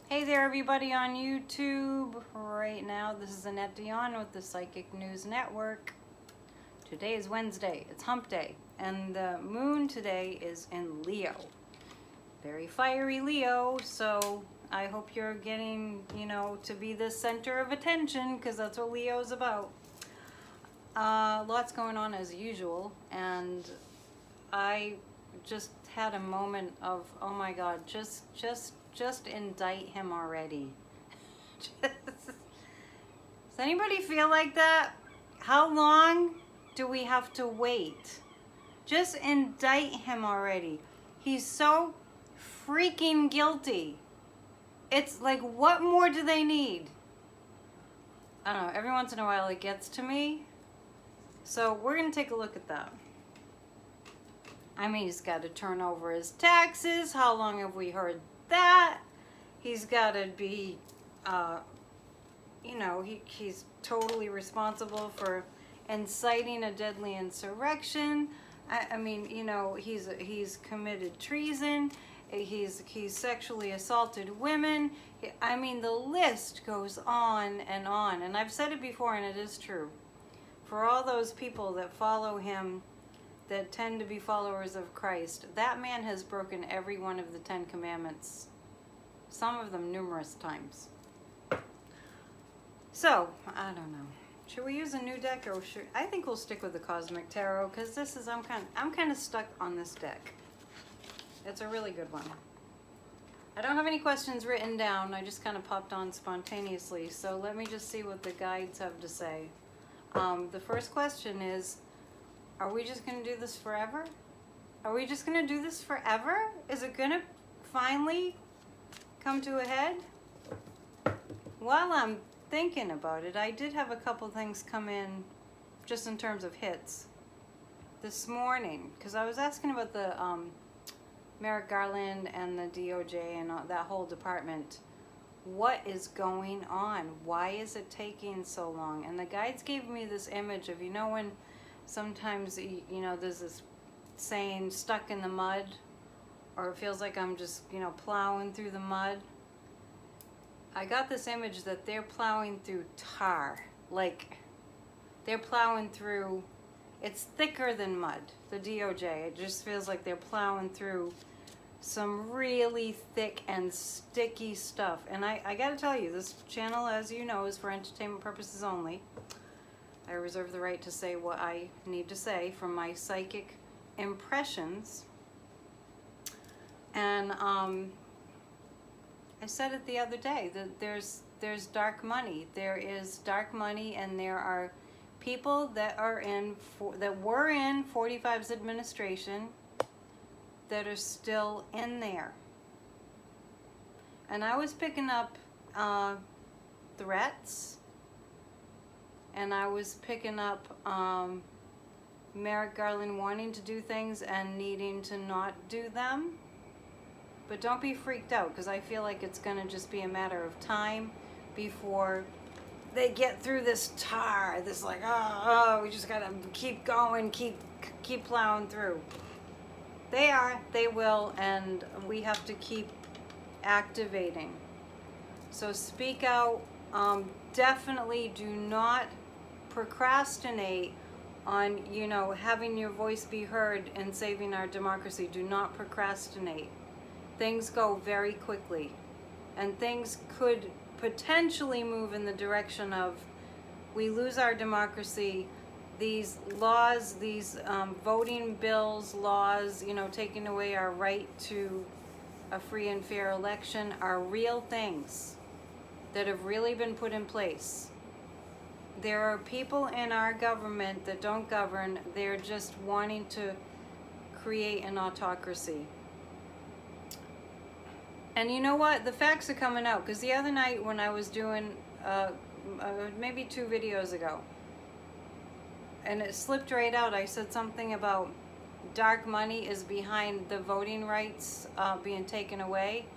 Hey there, everybody on YouTube. Right now, this is Annette Dion with the Psychic News Network. Today is Wednesday. It's Hump Day, and the moon today is in Leo. Very fiery Leo, so I hope you're getting, to be the center of attention, because that's what Leo's about. Lots going on as usual, and I just had a moment of, oh my God, just indict him already. Does anybody feel like that? How long do we have to wait? Just indict him already. He's so freaking guilty. It's like, what more do they need? I don't know, every once in a while it gets to me. So we're gonna take a look at that. I mean, he's got to turn over his taxes. How long have we heard that? He's got to be, he's totally responsible for inciting a deadly insurrection. I mean, he's committed treason. He's sexually assaulted women. I mean, the list goes on. And I've said it before, and it is true. For all those people that follow him, that tend to be followers of Christ, that man has broken every one of the 10 commandments, some of them numerous times. So, I don't know. Should we use a new deck, or I think we'll stick with the Cosmic Tarot, because this is, I'm kind of stuck on this deck. It's a really good one. I don't have any questions written down. I just kind of popped on spontaneously. So let me just see what the guides have to say. The first question is, are we just going to do this forever? Are we just going to do this forever? Is it going to finally come to a head? While I'm thinking about it, I did have a couple things come in just in terms of hits this morning, because I was asking about the Merrick Garland and the DOJ and that whole department. What is going on? Why is it taking so long? And the guides gave me this image of, when sometimes, there's this saying, stuck in the mud, or it feels like I'm just, plowing through the mud. I got this image that they're plowing through tar. Like, they're plowing through, it's thicker than mud, the DOJ. It just feels like they're plowing through some really thick and sticky stuff. And I gotta tell you, this channel, as you know, is for entertainment purposes only. I reserve the right to say what I need to say from my psychic impressions. And I said it the other day that there's dark money. There is dark money, and there are people that were in 45's administration that are still in there. And I was picking up threats. And I was picking up Merrick Garland wanting to do things and needing to not do them. But don't be freaked out, because I feel like it's going to just be a matter of time before they get through this tar. This like, we just got to keep going, keep plowing through. They will, and we have to keep activating. So speak out. Definitely do not procrastinate on, having your voice be heard and saving our democracy. Do not procrastinate. Things go very quickly, and things could potentially move in the direction of, we lose our democracy. These laws, these voting bills, laws, taking away our right to a free and fair election are real things that have really been put in place. There are people in our government that don't govern. They're just wanting to create an autocracy. And you know what? The facts are coming out, because the other night when I was doing, maybe 2 videos ago, and it slipped right out, I said something about dark money is behind the voting rights being taken away.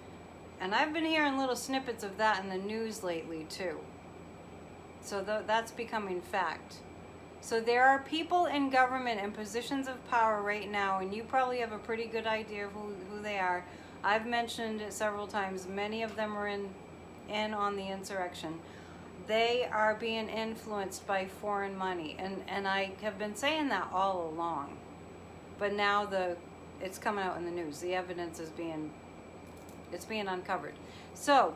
And I've been hearing little snippets of that in the news lately too. So that's becoming fact. So there are people in government in positions of power right now, and you probably have a pretty good idea of who they are I've mentioned it several times. Many of them are in on the insurrection. They are being influenced by foreign money, and I have been saying that all along. But now it's coming out in the news. The evidence is being uncovered. So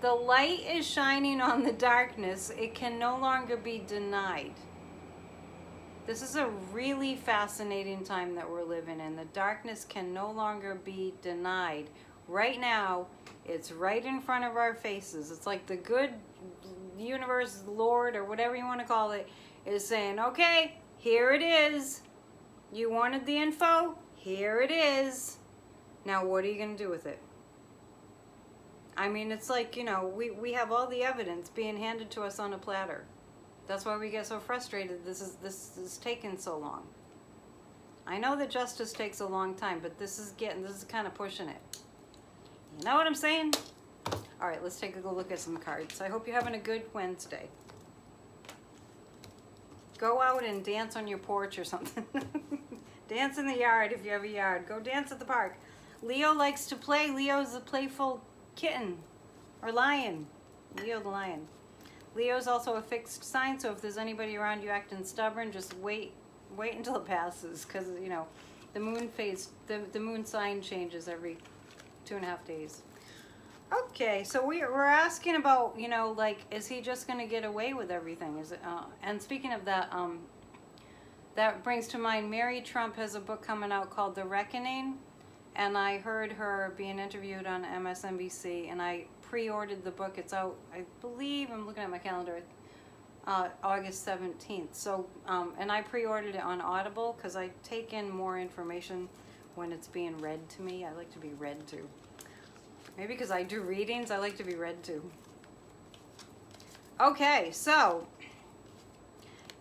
the light is shining on the darkness. It can no longer be denied. This is a really fascinating time that we're living in. The darkness can no longer be denied. Right now, it's right in front of our faces. It's like the good universe, Lord, or whatever you want to call it, is saying, okay, here it is. You wanted the info? Here it is. Now, what are you going to do with it? I mean, it's like, we have all the evidence being handed to us on a platter. That's why we get so frustrated. This is taking so long. I know that justice takes a long time, but this is kind of pushing it. You know what I'm saying? All right, let's take a look at some cards. I hope you're having a good Wednesday. Go out and dance on your porch or something. Dance in the yard if you have a yard. Go dance at the park. Leo likes to play. Leo's a playful kitten or lion. Leo the lion. Leo's also a fixed sign, so if there's anybody around you acting stubborn, just wait until it passes, because the moon phase, the moon sign changes every 2.5 days. Okay, so we're asking about, is he just going to get away with everything? Is it? And speaking of that, that brings to mind Mary Trump has a book coming out called The Reckoning, and I heard her being interviewed on MSNBC, and I pre-ordered the book. It's out, I believe, I'm looking at my calendar, August 17th. So, and I pre-ordered it on Audible because I take in more information when it's being read to me. I like to be read to. Maybe because I do readings, I like to be read to. Okay, so,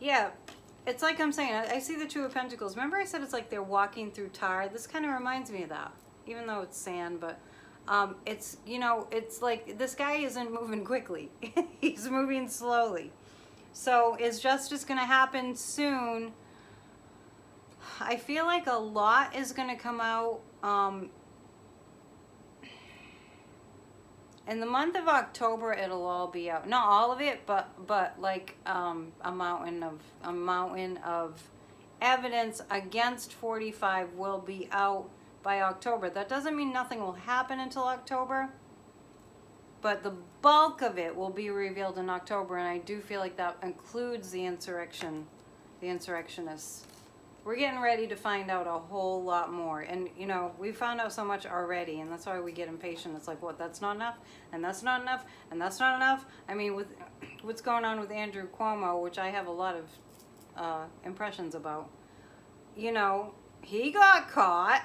yeah, it's like I'm saying, I see the Two of Pentacles. Remember I said it's like they're walking through tar? This kind of reminds me of that, even though it's sand, but it's, it's like this guy isn't moving quickly. He's moving slowly. So is justice going to happen soon? I feel like a lot is going to come out in the month of October. It'll all be out. Not all of it, but like a mountain of evidence against 45 will be out by October. That doesn't mean nothing will happen until October, but the bulk of it will be revealed in October, and I do feel like that includes the insurrectionists. We're getting ready to find out a whole lot more, and we found out so much already, and that's why we get impatient. It's like, what, that's not enough, and that's not enough, and that's not enough. I mean, with what's going on with Andrew Cuomo, which I have a lot of impressions about, he got caught.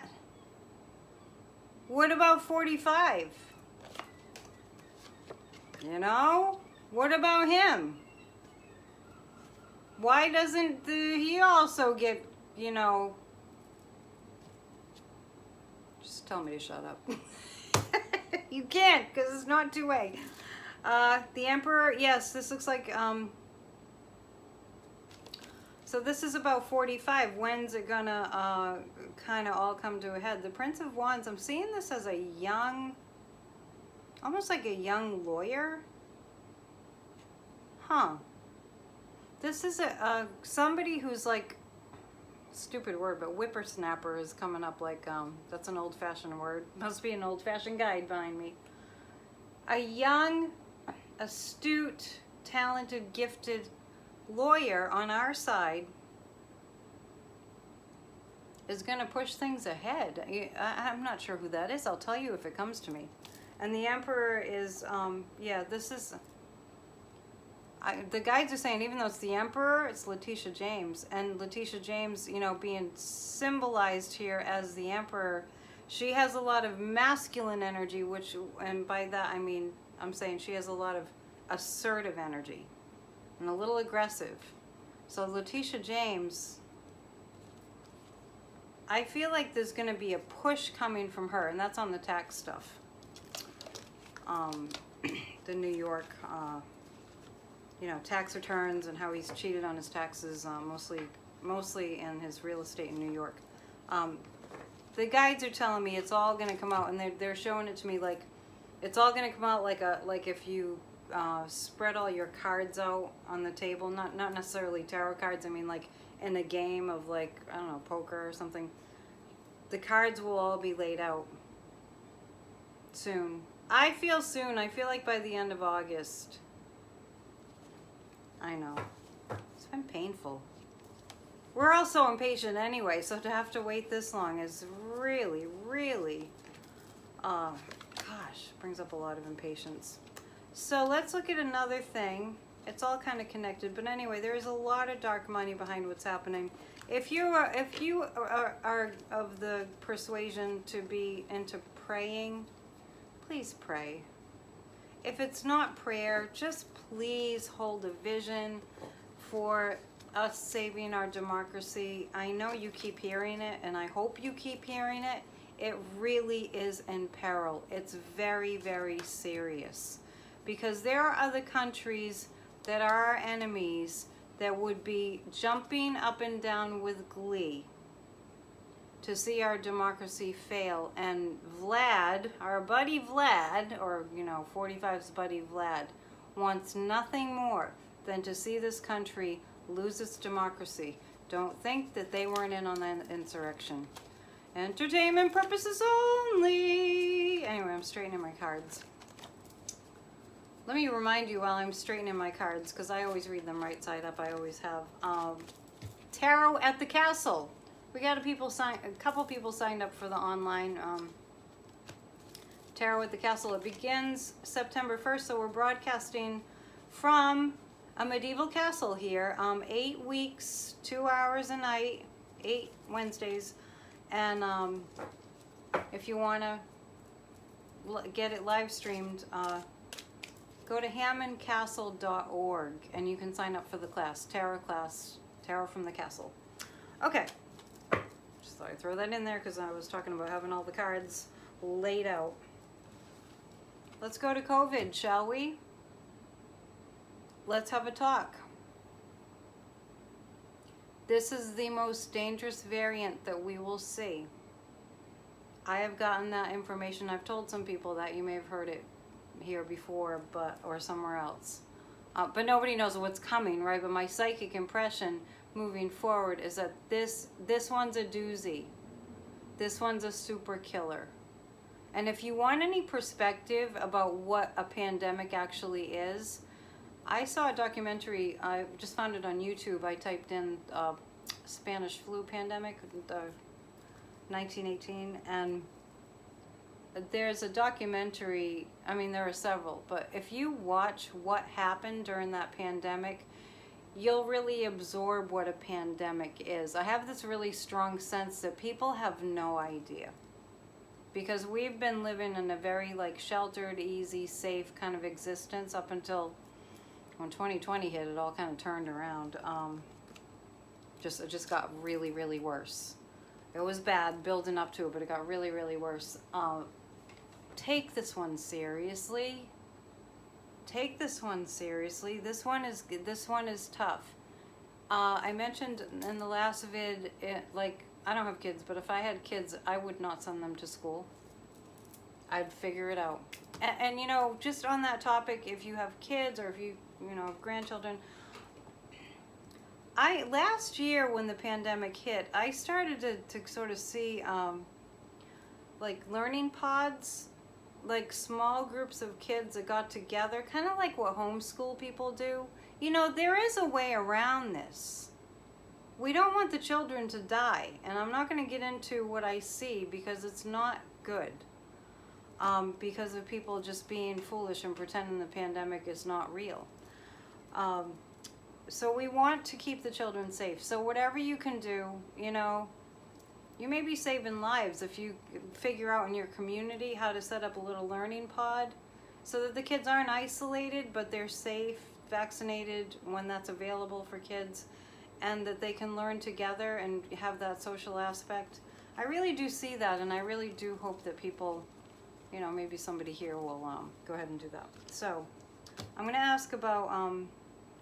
What about 45? What about him? Why doesn't he also get, just tell me to shut up. You can't, because it's not two-way. The Emperor, yes, this looks like, so this is about 45. When's it gonna kind of all come to a head? The Prince of Wands, I'm seeing this as a young, almost like a young lawyer. Huh. This is somebody who's like, stupid word, but whippersnapper is coming up like, that's an old-fashioned word. Must be an old-fashioned guide behind me. A young, astute, talented, gifted lawyer on our side is going to push things ahead. I'm not sure who that is. I'll tell you if it comes to me. And the Emperor is, yeah, this is, the guides are saying, even though it's the Emperor, it's Letitia James. And Letitia James, being symbolized here as the Emperor, she has a lot of masculine energy, and by that I mean, I'm saying she has a lot of assertive energy and a little aggressive. So Letitia James, I feel like there's going to be a push coming from her, and that's on the tax stuff. The New York, tax returns and how he's cheated on his taxes, mostly in his real estate in New York. the guides are telling me it's all going to come out, and they're showing it to me like it's all going to come out like if you spread all your cards out on the table, not necessarily tarot cards. I mean, like in a game of like, I don't know, poker or something. The cards will all be laid out soon. I feel soon. I feel like by the end of August. I know. It's been painful. We're all so impatient anyway, so to have to wait this long is really, really, gosh, brings up a lot of impatience. So let's look at another thing. It's all kind of connected, but anyway, there is a lot of dark money behind what's happening. If you are of the persuasion to be into praying, please pray. If it's not prayer, just please hold a vision for us saving our democracy. I know you keep hearing it, and I hope you keep hearing it. It really is in peril. It's very, very serious. Because there are other countries that are our enemies that would be jumping up and down with glee to see our democracy fail. And Vlad, our buddy Vlad, or 45's buddy Vlad, wants nothing more than to see this country lose its democracy. Don't think that they weren't in on that insurrection. Entertainment purposes only. Anyway, I'm straightening my cards. Let me remind you while I'm straightening my cards, because I always read them right side up. I always have. Tarot at the Castle. We got a couple people signed up for the online Tarot at the Castle. It begins September 1st, so we're broadcasting from a medieval castle here. 8 weeks, 2 hours a night, 8 Wednesdays. And if you want to get it live streamed, go to hammondcastle.org and you can sign up for the class, Tarot from the Castle. Okay, just thought I'd throw that in there because I was talking about having all the cards laid out. Let's go to COVID, shall we? Let's have a talk. This is the most dangerous variant that we will see. I have gotten that information. I've told some people that. You may have heard it here before, or somewhere else. But nobody knows what's coming, right? But my psychic impression moving forward is that this one's a doozy. This one's a super killer. And if you want any perspective about what a pandemic actually is, I saw a documentary. I just found it on YouTube. I typed in Spanish flu pandemic, 1918, and there's a documentary. I mean, there are several, but if you watch what happened during that pandemic, you'll really absorb what a pandemic is. I have this really strong sense that people have no idea, because we've been living in a very sheltered, easy, safe kind of existence up until when 2020 hit. It all kind of turned around. It just got really, really worse. It was bad building up to it, but it got really, really worse. Take this one seriously. Take this one seriously. This one is tough. I mentioned in the last vid, I don't have kids, but if I had kids, I would not send them to school. I'd figure it out. And just on that topic, if you have kids or if you have grandchildren, last year when the pandemic hit, I started to sort of see learning pods, small groups of kids that got together, kind of like what homeschool people do. There is a way around this. We don't want the children to die, and I'm not going to get into what I see because it's not good. Because of people just being foolish and pretending the pandemic is not real. So we want to keep the children safe. So whatever you can do, you may be saving lives if you figure out in your community how to set up a little learning pod so that the kids aren't isolated, but they're safe, vaccinated when that's available for kids, and that they can learn together and have that social aspect. I really do see that, and I really do hope that people, maybe somebody here will go ahead and do that. So I'm going to ask about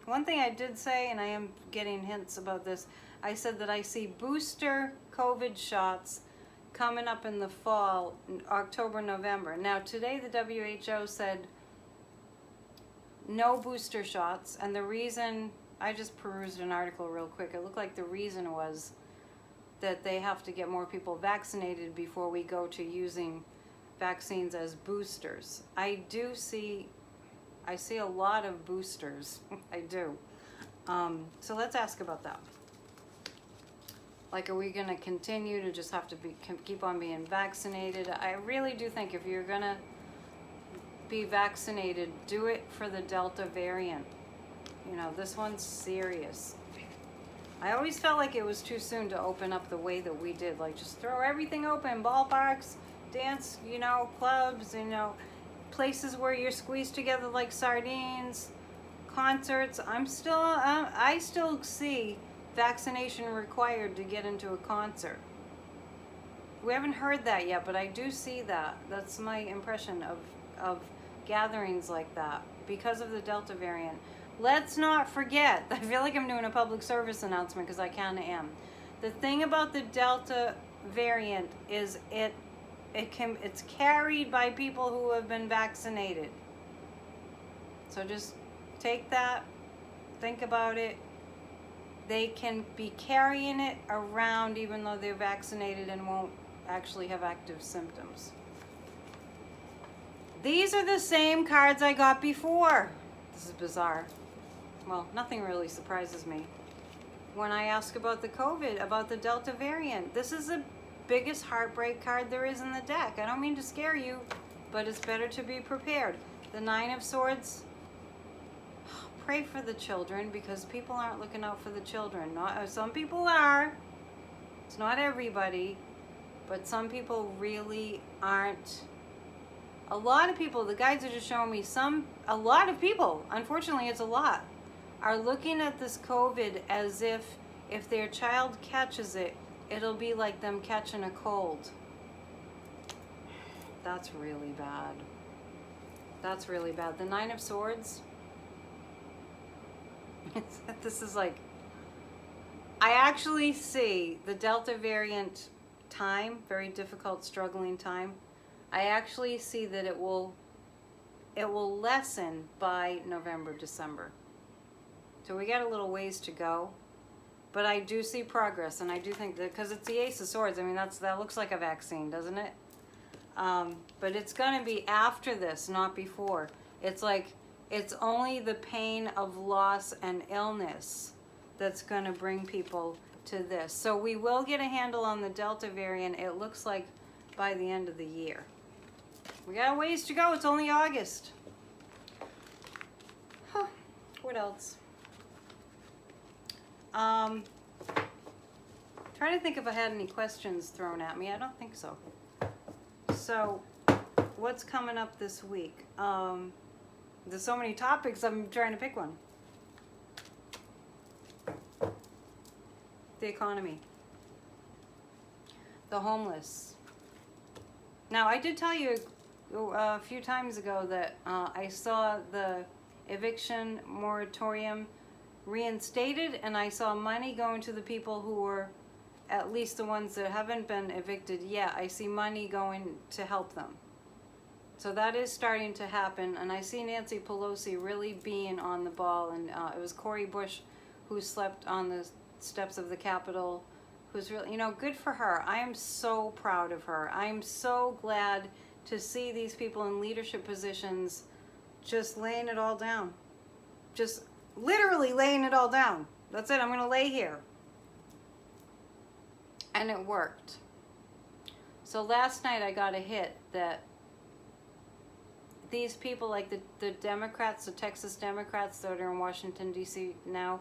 one thing I did say, and I am getting hints about this. I said that I see booster COVID shots coming up in the fall, October, November. Now today the WHO said no booster shots, and the reason, I just perused an article real quick, it looked like the reason was that they have to get more people vaccinated before we go to using vaccines as boosters. I see a lot of boosters. I do. So let's ask about that. Like, are we going to continue to just have to keep on being vaccinated? I really do think if you're going to be vaccinated, do it for the Delta variant. You know, this one's serious. I always felt like it was too soon to open up the way that we did. Like, just throw everything open, ballparks, dance, you know, clubs, you know, places where you're squeezed together like sardines, concerts. I still see vaccination required to get into a concert. We haven't heard that yet, but I do see that. That's my impression of gatherings like that because of the Delta variant. Let's not forget, I feel like I'm doing a public service announcement because I kind of am. The thing about the Delta variant is it's carried by people who have been vaccinated. So just take that, think about it. They can be carrying it around even though they're vaccinated and won't actually have active symptoms. These are the same cards I got before. This is bizarre. Well, nothing really surprises me. When I ask about the COVID, about the Delta variant, this is the biggest heartbreak card there is in the deck. I don't mean to scare you, but it's better to be prepared. The Nine of Swords, pray for the children because people aren't looking out for the children. Some people are. It's not everybody, but some people really aren't. A lot of people, the guides are just showing me a lot of people, unfortunately it's a lot, are looking at this COVID as if their child catches it, it'll be like them catching a cold. That's really bad. That's really bad. The Nine of Swords, this is like, I actually see the Delta variant time, very difficult, struggling time. I actually see that it will lessen by November, December. So we got a little ways to go, but I do see progress, and I do think that because it's the Ace of Swords. I mean, that looks like a vaccine, doesn't it? But it's going to be after this, not before. It's like it's only the pain of loss and illness that's going to bring people to this. So we will get a handle on the Delta variant. It looks like by the end of the year. We got a ways to go. It's only August. Huh. What else? Trying to think if I had any questions thrown at me. I don't think so. So, what's coming up this week? There's so many topics, I'm trying to pick one. The economy. The homeless. Now, I did tell you a few times ago that I saw the eviction moratorium reinstated, and I saw money going to the people who were, at least the ones that haven't been evicted yet. I see money going to help them. So that is starting to happen, and I see Nancy Pelosi really being on the ball, and it was Cori Bush who slept on the steps of the Capitol, who's really, you know, good for her. I am so proud of her. I am so glad to see these people in leadership positions just laying it all down. Just literally laying it all down. That's it, I'm gonna lay here. And it worked. So last night I got a hit that these people, like the Democrats, the Texas Democrats that are in Washington, D.C. now,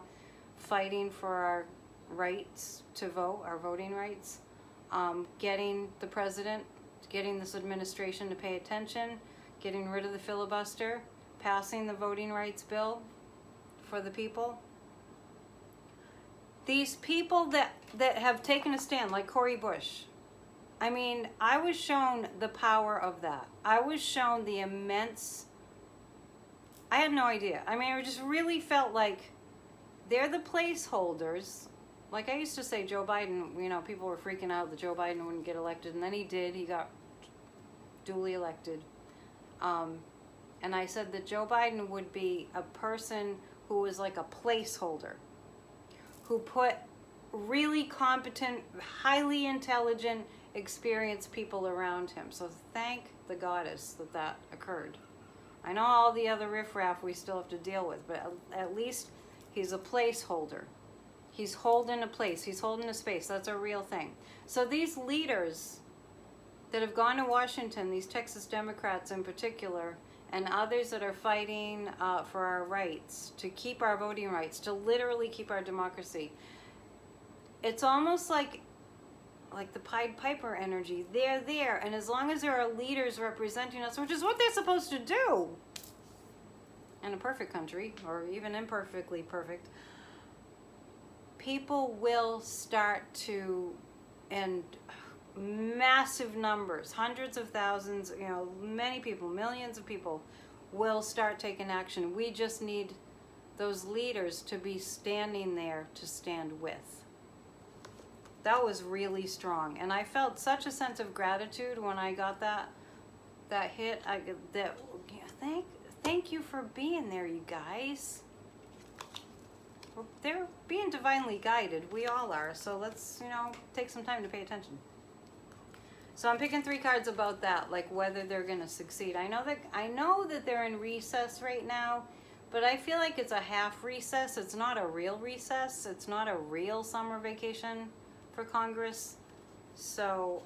fighting for our rights to vote, our voting rights, getting the president, getting this administration to pay attention, getting rid of the filibuster, passing the voting rights bill for the people. These people that have taken a stand, like Cori Bush, I mean, I was shown the power of that. I was shown the immense, I had no idea. I mean, I just really felt like they're the placeholders, like I used to say, Joe Biden, you know, people were freaking out that Joe Biden wouldn't get elected, and then he did. He got duly elected. And I said that Joe Biden would be a person who was like a placeholder, who put really competent, highly intelligent, experienced people around him. So thank the goddess that that occurred. I know all the other riffraff we still have to deal with, but at least he's a placeholder. He's holding a place. He's holding a space. That's a real thing. So these leaders that have gone to Washington, these Texas Democrats in particular, and others that are fighting for our rights, to keep our voting rights, to literally keep our democracy. It's almost like the Pied Piper energy. They're there, and as long as there are leaders representing us, which is what they're supposed to do in a perfect country, or even imperfectly perfect, people will start to, and massive numbers, hundreds of thousands, you know, many people, millions of people will start taking action. We just need those leaders to be standing there to stand with. That was really strong, and I felt such a sense of gratitude when I got that hit. Thank you for being there, you guys. They're being divinely guided. We all are. So let's, you know, take some time to pay attention. So I'm picking 3 cards about that, like whether they're going to succeed. I know that they're in recess right now, but I feel like it's a half recess. It's not a real recess. It's not a real summer vacation for Congress. So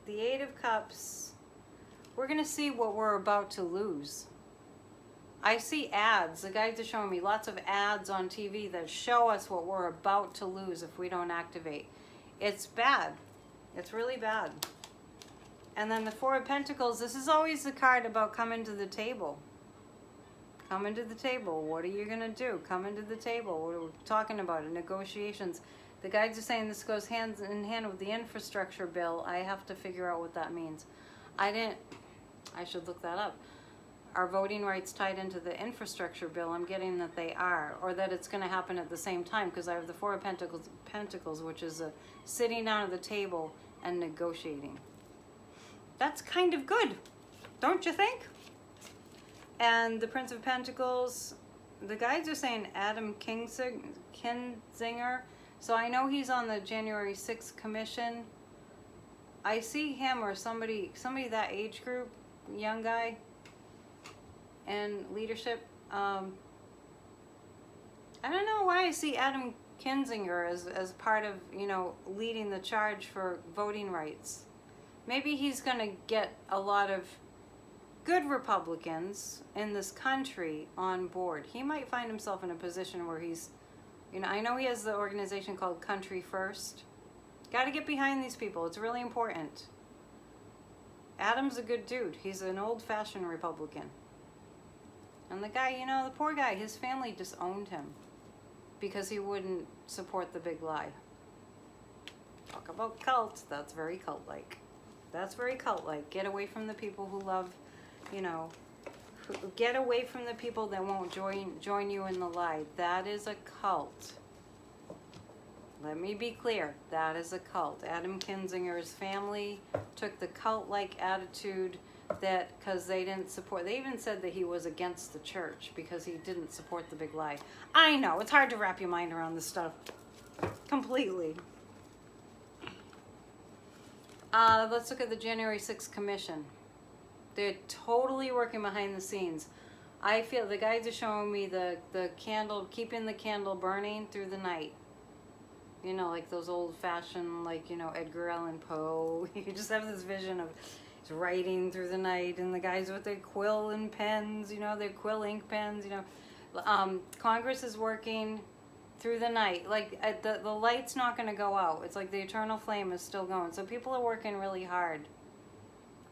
the 8 of Cups, we're going to see what we're about to lose. I see ads. The guys are showing me lots of ads on TV that show us what we're about to lose if we don't activate. It's bad. It's really bad. And then the 4 of Pentacles, this is always the card about coming to the table. Coming to the table. What are you going to do? Coming to the table. What are we talking about? Negotiations. The guides are saying this goes hand in hand with the infrastructure bill. I have to figure out what that means. I should look that up. Are voting rights tied into the infrastructure bill? I'm getting that they are, or that it's going to happen at the same time, because I have the 4 of Pentacles, which is sitting down at the table and negotiating. That's kind of good, don't you think? And the Prince of Pentacles, the guides are saying Adam Kinzinger. So I know he's on the January 6th commission. I see him or somebody that age group, young guy, and leadership. I don't know why I see Adam Kinzinger as part of, you know, leading the charge for voting rights. Maybe he's going to get a lot of good Republicans in this country on board. He might find himself in a position where he's, you know, I know he has the organization called Country First. Got to get behind these people. It's really important. Adam's a good dude. He's an old-fashioned Republican. And the guy, you know, the poor guy, his family disowned him because he wouldn't support the big lie. Talk about cults. That's very cult-like. That's very cult-like. Get away from the people who love, you know, get away from the people that won't join you in the lie. That is a cult. Let me be clear. That is a cult. Adam Kinzinger's family took the cult-like attitude that because they didn't support, they even said that he was against the church because he didn't support the big lie. I know, it's hard to wrap your mind around this stuff completely. Let's look at the January 6th commission. They're totally working behind the scenes. I feel the guides are showing me the candle, keeping the candle burning through the night. You know, like those old-fashioned, like, you know, Edgar Allan Poe. You just have this vision of writing through the night, and the guys with their quill and pens, you know, their quill ink pens, you know. Congress is working through the night. Like, the light's not going to go out. It's like the eternal flame is still going. So people are working really hard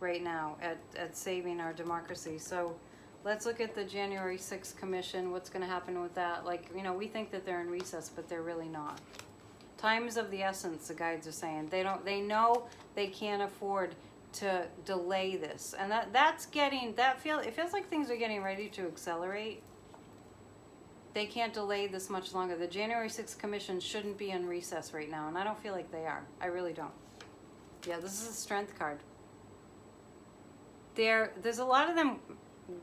right now at saving our democracy. So let's look at the January 6th commission. What's going to happen with that? Like, you know, we think that they're in recess, but they're really not. Time is of the essence, the guides are saying. They know they can't afford to delay this, and it feels like things are getting ready to accelerate. they can't delay this much longer. The January 6th commission shouldn't be in recess right now, and I don't feel like they are. I really don't. Yeah, this is a strength card. There's a lot of them,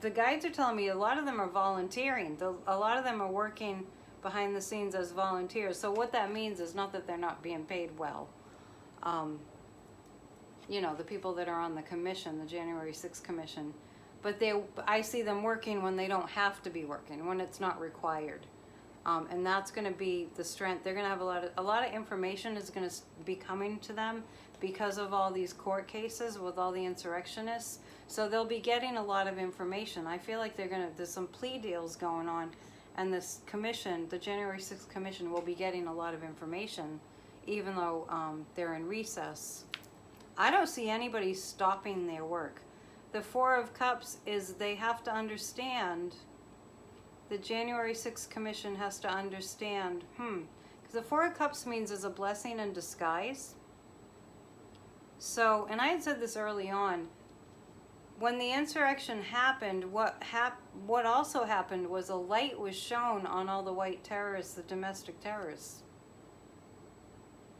the guides are telling me a lot of them are volunteering. A lot of them are working behind the scenes as volunteers. So what that means is not that they're not being paid well. You know, the people that are on the commission, the January 6th commission, but I see them working when they don't have to be working, when it's not required. And that's going to be the strength. They're going to have a lot of information is going to be coming to them because of all these court cases with all the insurrectionists. So they'll be getting a lot of information. I feel like there's some plea deals going on, and this commission, the January 6th commission, will be getting a lot of information, even though they're in recess. I don't see anybody stopping their work. The Four of Cups is they have to understand, the January 6th commission has to understand, because the Four of Cups means is a blessing in disguise. So, and I had said this early on, when the insurrection happened, what also happened was a light was shown on all the white terrorists, the domestic terrorists.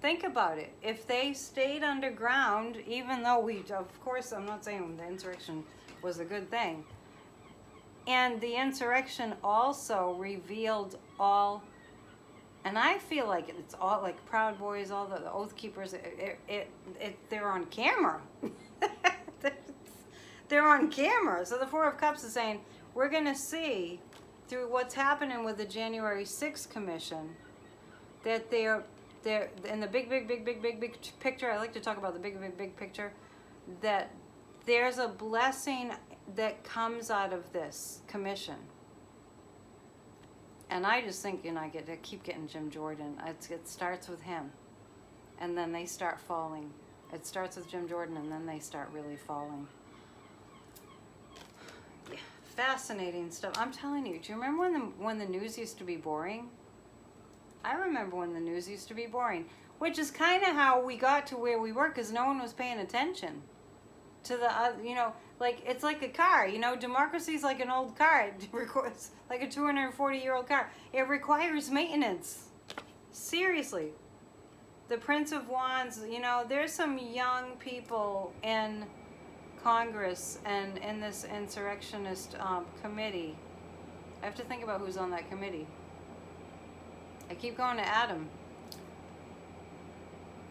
Think about it. If they stayed underground, even though of course, I'm not saying the insurrection was a good thing, and the insurrection also revealed all, and I feel like it's all like Proud Boys, all the Oath Keepers, they're on camera. They're on camera. So the Four of Cups is saying, we're going to see through what's happening with the January 6th commission that they're in the big picture. I like to talk about the big picture, that there's a blessing that comes out of this commission. And I just think, I keep getting Jim Jordan. It starts with him, and then they start falling. It starts with Jim Jordan, and then they start really falling. Yeah, fascinating stuff. I'm telling you. Do you remember when the news used to be boring? I remember when the news used to be boring, which is kind of how we got to where we were, because no one was paying attention to the, like, it's like a car, democracy is like an old car. It requires, like a 240-year-old car. It requires maintenance. Seriously. The Prince of Wands, there's some young people in Congress and in this insurrectionist committee. I have to think about who's on that committee. I keep going to Adam.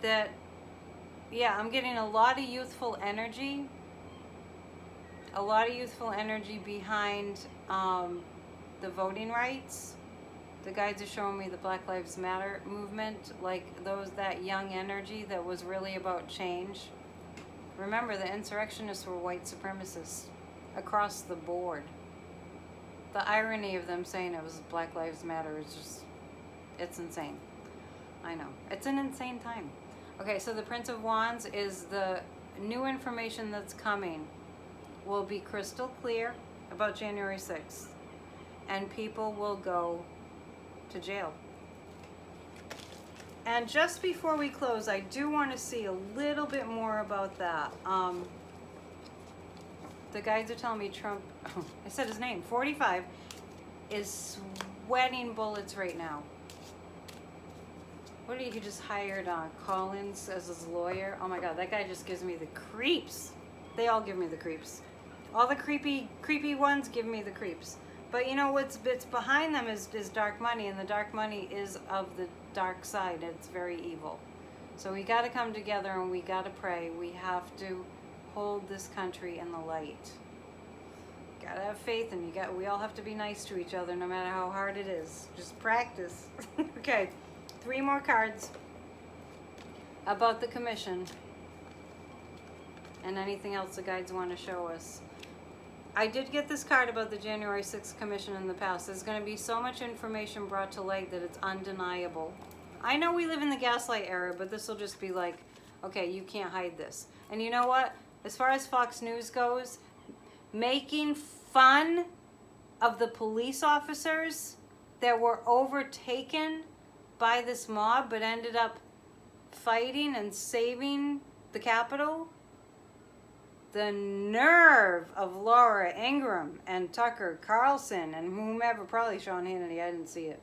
I'm getting a lot of youthful energy. A lot of youthful energy behind the voting rights. The guides are showing me the Black Lives Matter movement, like that young energy that was really about change. Remember, the insurrectionists were white supremacists across the board. The irony of them saying it was Black Lives Matter is just, it's insane. I know. It's an insane time. Okay, so the Prince of Wands is the new information that's coming will be crystal clear about January 6th. And people will go to jail. And just before we close, I do want to see a little bit more about that. The guides are telling me Trump, I said his name, 45, is sweating bullets right now. What, he just hired Collins as his lawyer? Oh my God, that guy just gives me the creeps. They all give me the creeps. All the creepy ones give me the creeps. But what's behind them is dark money, and the dark money is of the dark side. It's very evil. So we got to come together and we got to pray. We have to hold this country in the light. Got to have faith, and we all have to be nice to each other no matter how hard it is. Just practice. Okay, 3 more cards about the commission and anything else the guides want to show us. I did get this card about the January 6th commission in the past. There's going to be so much information brought to light that it's undeniable. I know we live in the gaslight era, but this will just be like, okay, you can't hide this. And you know what? As far as Fox News goes, making fun of the police officers that were overtaken by this mob but ended up fighting and saving the Capitol, The nerve of Laura Ingraham and Tucker Carlson and whomever, probably Sean Hannity, I didn't see it.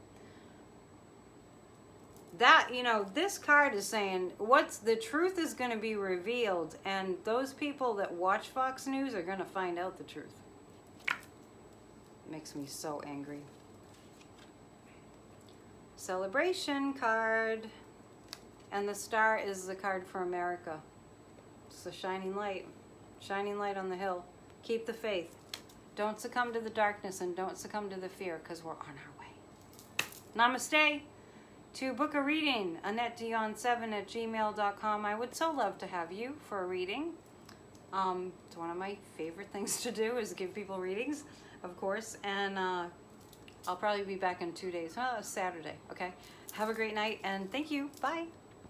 That, you know, this card is saying the truth is going to be revealed, and those people that watch Fox News are going to find out the truth. It makes me so angry. Celebration card. And the star is the card for America. It's the shining light. Shining light on the hill. Keep the faith. Don't succumb to the darkness and don't succumb to the fear, because we're on our way. Namaste. To book a reading, AnnetteDion7@gmail.com. I would so love to have you for a reading. It's one of my favorite things to do is give people readings, of course. And I'll probably be back in 2 days. Saturday, okay? Have a great night and thank you. Bye.